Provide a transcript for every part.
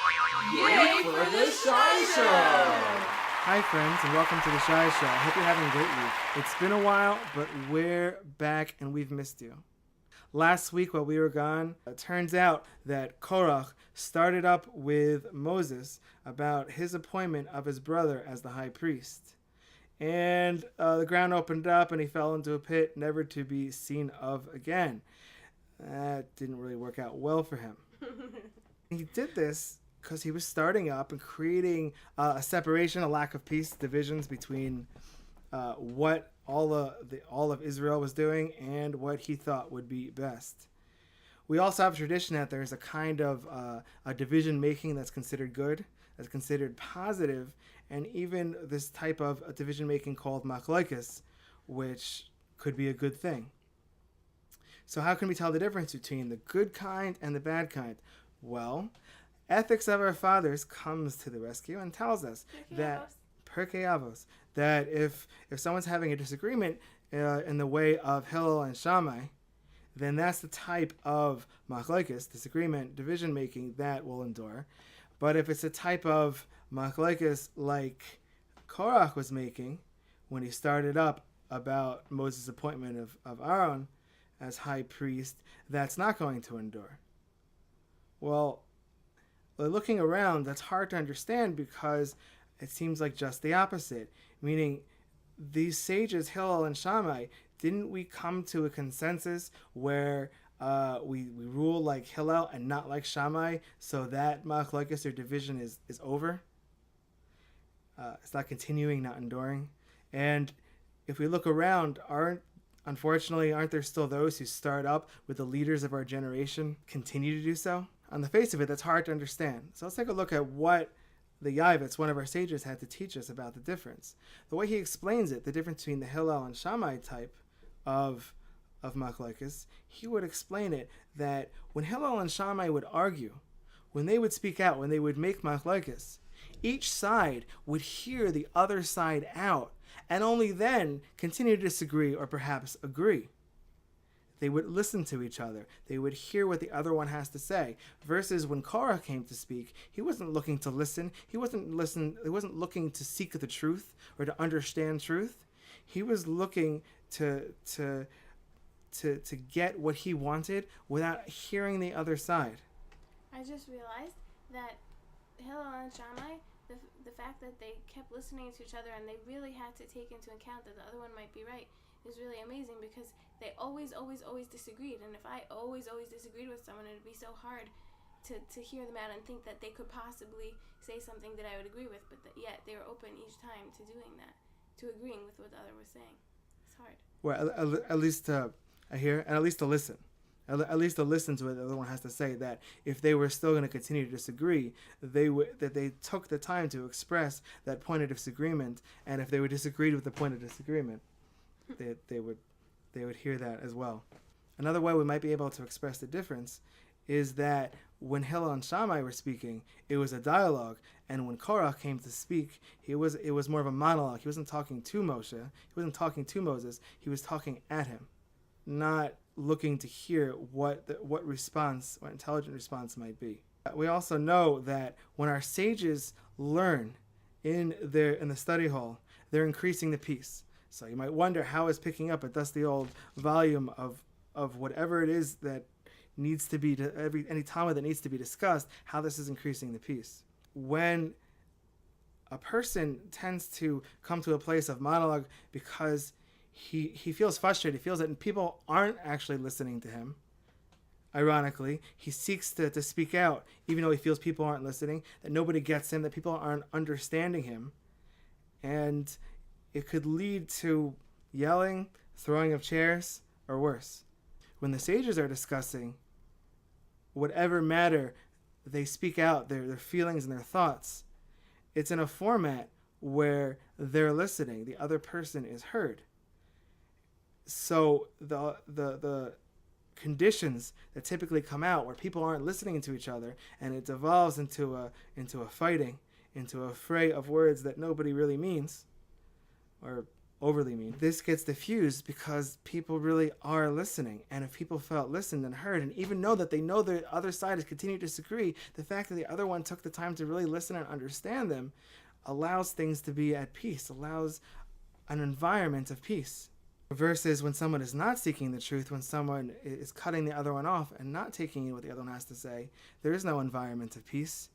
Yay for the Shai Show! Hi friends, and welcome to the Shai Show. I hope you're having a great week. It's been a while, but we're back and we've missed you. Last week while we were gone, it turns out that Korach started up with Moses about his appointment of his brother as the high priest. And the ground opened up and he fell into a pit never to be seen of again. That didn't really work out well for him. He did this because he was starting up and creating a separation, a lack of peace, divisions between what all of Israel was doing and what he thought would be best. We also have a tradition that there's a kind of a division making that's considered good, that's considered positive, and even this type of a division making called machlokes, which could be a good thing. So how can we tell the difference between the good kind and the bad kind? Well, Ethics of Our Fathers comes to the rescue and tells us that Pirkei Avos, that if someone's having a disagreement in the way of Hillel and Shammai, then that's the type of machlokes, disagreement, division making that will endure. But if it's a type of machlokes like Korach was making when he started up about Moses' appointment of Aaron as high priest, that's not going to endure. Well, looking around, that's hard to understand because it seems like just the opposite. Meaning, these sages, Hillel and Shammai, didn't we come to a consensus where we rule like Hillel and not like Shammai, so that machlokes or division is over? It's not continuing, not enduring. And if we look around, aren't there still those who start up with the leaders of our generation continue to do so? On the face of it, that's hard to understand. So let's take a look at what the Yavitz, one of our sages, had to teach us about the difference. The way he explains it, the difference between the Hillel and Shammai type of machlokes, he would explain it that when Hillel and Shammai would argue, when they would speak out, when they would make machlokes, each side would hear the other side out and only then continue to disagree or perhaps agree. They would listen to each other. They would hear what the other one has to say. Versus when Korah came to speak, he wasn't looking to listen. He wasn't looking to seek the truth or to understand truth. He was looking to get what he wanted without hearing the other side. I just realized that Hillel and Shammai, the fact that they kept listening to each other and they really had to take into account that the other one might be right is really amazing because they always disagreed. And if I always disagreed with someone, it would be so hard to hear them out and think that they could possibly say something that I would agree with, but yet they were open each time to doing that, to agreeing with what the other was saying. It's hard. Well, at least I hear, and at least to listen. At least to listen to what the other one has to say, that if they were still going to continue to disagree, that they took the time to express that point of disagreement, and if they were disagreed with the point of disagreement, they would hear that as well. Another way we might be able to express the difference is that when Hillel and Shammai were speaking, it was a dialogue, and when Korah came to speak, it was more of a monologue. He wasn't talking to Moshe, he wasn't talking to Moses, he was talking at him, not looking to hear what intelligent response might be. We also know that when our sages learn in the study hall, they're increasing the peace. So you might wonder how is picking up a dusty old volume of whatever it is that needs to be any Talmud that needs to be discussed, how this is increasing the peace. When a person tends to come to a place of monologue because he feels frustrated, he feels that people aren't actually listening to him. Ironically, he seeks to speak out, even though he feels people aren't listening, that nobody gets him, that people aren't understanding him. And it could lead to yelling, throwing of chairs, or worse. When the sages are discussing whatever matter they speak out, their feelings and their thoughts, it's in a format where they're listening, the other person is heard. So the conditions that typically come out where people aren't listening to each other and it devolves into a fighting, into a fray of words that nobody really means, or overly mean. This gets diffused because people really are listening. And if people felt listened and heard, and even know that they know the other side has continued to disagree, the fact that the other one took the time to really listen and understand them allows things to be at peace, allows an environment of peace. Versus when someone is not seeking the truth, when someone is cutting the other one off and not taking in what the other one has to say, there is no environment of peace,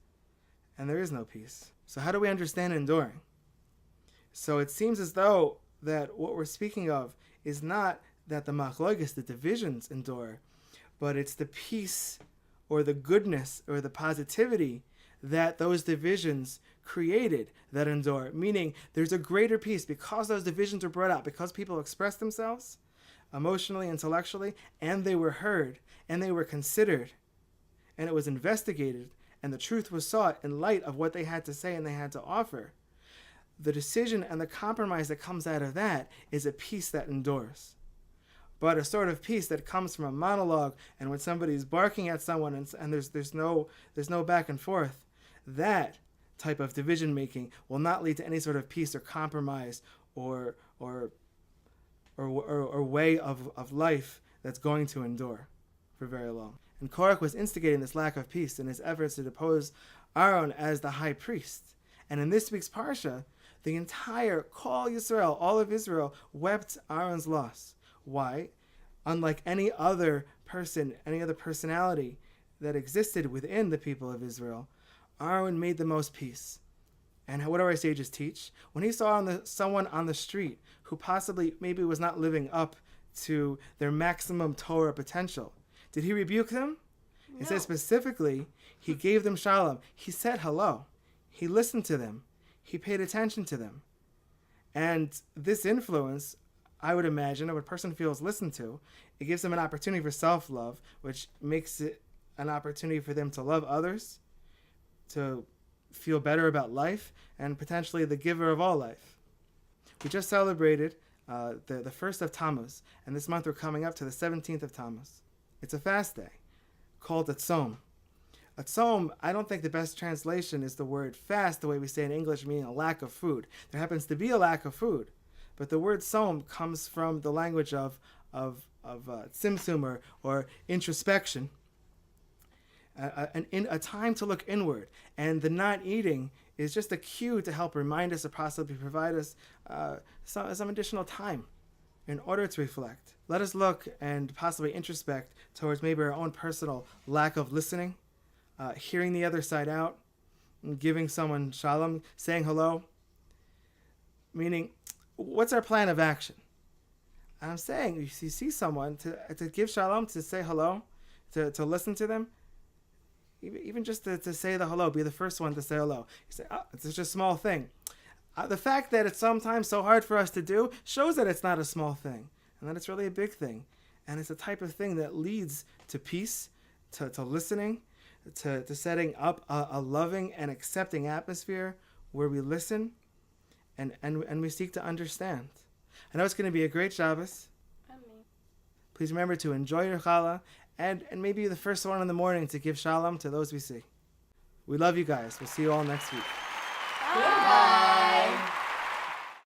and there is no peace. So how do we understand enduring? So it seems as though that what we're speaking of is not that the machlokes, the divisions, endure, but it's the peace or the goodness or the positivity that those divisions created that endure, meaning there's a greater peace because those divisions were brought out, because people expressed themselves emotionally, intellectually, and they were heard, and they were considered, and it was investigated, and the truth was sought in light of what they had to say and they had to offer. The decision and the compromise that comes out of that is a peace that endures. But a sort of peace that comes from a monologue, and when somebody's barking at someone and there's no back and forth, that type of division making will not lead to any sort of peace or compromise or way of life that's going to endure for very long. And Korach was instigating this lack of peace in his efforts to depose Aaron as the high priest. And in this week's Parsha, the entire Kol Yisrael, all of Israel, wept Aaron's loss. Why? Unlike any other person, any other personality that existed within the people of Israel, Aaron made the most peace. And what do our sages teach? When he saw someone on the street who possibly maybe was not living up to their maximum Torah potential, did he rebuke them? No. It says specifically, he gave them shalom. He said hello. He listened to them. He paid attention to them. And this influence, I would imagine, if a person feels listened to, it gives them an opportunity for self-love, which makes it an opportunity for them to love others, to feel better about life, and potentially the giver of all life. We just celebrated the first of Tammuz, and this month we're coming up to the 17th of Tammuz. It's a fast day called a tzom. A tzom, I don't think the best translation is the word fast, the way we say in English, meaning a lack of food. There happens to be a lack of food, but the word tzom comes from the language of tzimtzum or introspection. A time to look inward, and the not eating is just a cue to help remind us or possibly provide us some additional time in order to reflect. Let us look and possibly introspect towards maybe our own personal lack of listening, hearing the other side out, giving someone shalom, saying hello, meaning what's our plan of action? And I'm saying, if you see someone, to give shalom, to say hello, to listen to them, even just to say the hello, be the first one to say hello. You say, oh, it's just a small thing. The fact that it's sometimes so hard for us to do shows that it's not a small thing, and that it's really a big thing. And it's a type of thing that leads to peace, to listening, to setting up a loving and accepting atmosphere where we listen and we seek to understand. I know it's going to be a great Shabbos. Please remember to enjoy your challah, and maybe the first one in the morning to give shalom to those we see. We love you guys. We'll see you all next week. Bye.